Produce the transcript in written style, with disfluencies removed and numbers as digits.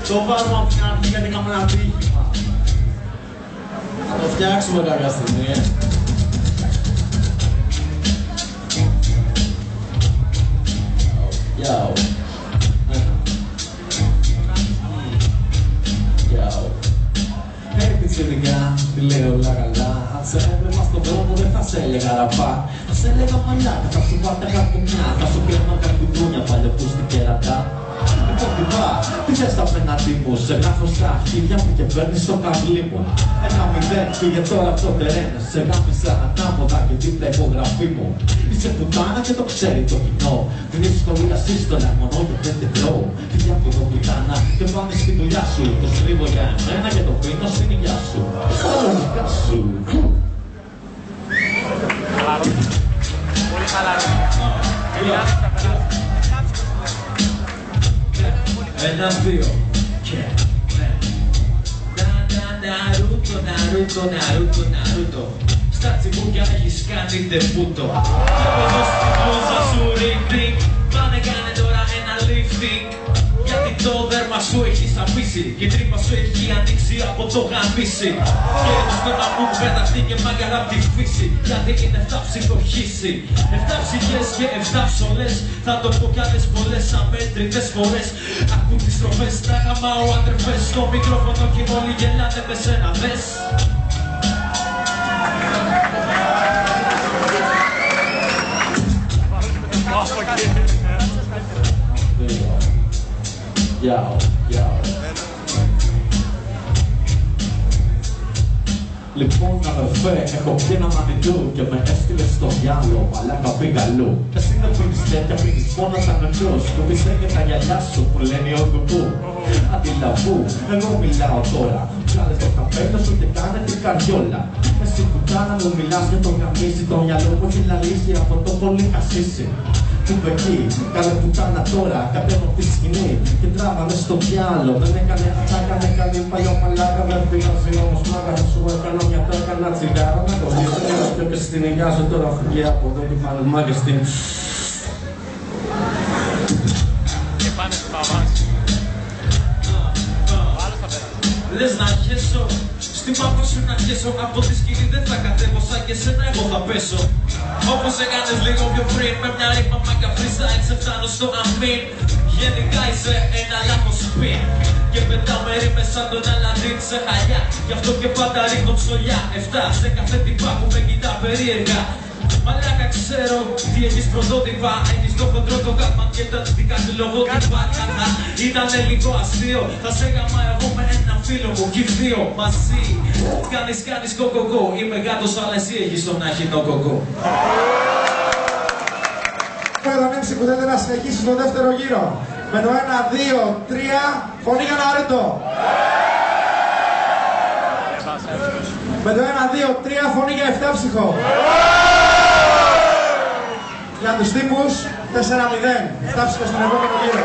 Το βάζουμε από την αρχή γιατί είχαμε ένα τύχημα. Θα το φτιάξουμε κάποια στιγμή, Yo. Πιτσιρικά, τι λέω όλα καλά. Αν σε έβλεπα στον δρόμο δεν θα σε έλεγα ραπά. Θα σε έλεγα μαλάκα, θα σου πάρτε καρπουνιά. Θα σου κλαίμα καρπουνιά, παλαιοπούστη κερατά. Λοιπόν τι πά, τι θες απέναντί μου. Σε γράφω στα αρχίδια μου και παίρνεις το καβλί μου. 1-0, πήγε τώρα από το τερένα. Σε γράφησα ανάποδα και δίπλα υπογραφή μου. Είσαι πουτάνα και το ξέρει το κοινό. Την ιστορία σύστολα μόνο και δεν την τρώω. Φύγε από εδώ πουτάνα και πάμε στη δουλειά σου. Το στρίβω για εμένα και το πίνω στην υγειά σου. Στα λογικά σου. Πολύ χαλαρό. Ένα, δύο. Και Ναρούτο, Ναρούτο, Ναρούτο, Ναρούτο. Στα τσιμπούκια έχεις κάνει τεμπούτο. Και εδώ στην μπλούζα σου ring-ring. Πάνε κάνε τώρα ένα lifting. Γιατί το δέρμα σου έχει σαπίσει και η τρύπα σου έχει ανοίξει από το γαμίσι. Και το στόμα μου πέταχτη και μάγκαρα απ' τη φύση. Γιατί είναι 7 ψυχοχύση. 7 ψυχές και 7 ψωλές. Θα το πω κι άλλες πολλές αμέτρητες φορές. Ακού τις τροφές, τα χαμάω αδερφές. Στο μικρόφωνο κι όλοι γελάνε με σένα, δες. Γιάου, γιάου. Λοιπόν αδερφέ, έχω πιει ένα μανιτού και με έστειλε στο διάλο, μαλάκα πήγα αλλού. Εσύ δεν πίνεις τέτοια, πίνεις μόνο τα νεκρός. Κουμπίσαι και τα γυαλιά σου που λένε ο κουπού. Αντιλαβού, εγώ μιλάω τώρα. Βγάλε το καπέλο σου και κάνε την καριόλα. Εσύ πουτάνα μου μιλάς για το γαμίσι, το μυαλό που έχει λαλήσει από το πολύ χασίσι. Του εκεί, κάνε πουτάνα τώρα, κατέβω τη σκηνή και τράβαμε στο πιάλο. Δεν έκανε ατσάκα, δεν έκανε παλιό μαλάκα. Δεν πειράζει όμως μάγκα, θα σου έκανα μια τάκα, ένα τσιγάρο. Να το δεις, δεν είναι πιο και στην υγειά σου τώρα φυγεί από εδώ και πάνε μάγκες στην. Και πάνε στην παβάση. Λες να χέσω, στη μάπα σου να χέσω. Από τη σκηνή δεν θα κατέβω, σαν και σένα εγώ θα πέσω. Όπως έκανες λίγο πιο πριν, με μια ρήμα μάγκα freestyle σε φτάνω στο αμήν. Γενικά είσαι ένα λάθος σπιν. Και πετάω με ρήμες σαν τον Αλαντίν σε χαλιά. Γι' αυτό και πάντα ρίχνω ψωλιά. 7 σε κάθε τυπά που με κοιτά περίεργα. Μαλάκα ξέρω τι έχεις πρωτότυπα. Έχεις το χοντρό το κάτμαν και τα δικά του λογότυπα. Κατά ήτανε λίγο αστείο. Θα σε γαμά εγώ με ένα φίλο μου κι δύο μαζί. Κάνεις κοκοκό. Είμαι γάτος αλλά εσύ έχεις τον άχινο κοκό. Τον ύψη που θέλετε να συνεχίσει στο δεύτερο γύρο. Με το 1, 2, 3, φωνή για Ναρούτο. Με το 1, 2, 3, φωνή για 7 ψυχο. Για τους τύπους 4-0. 7 ψυχο στον επόμενο γύρο.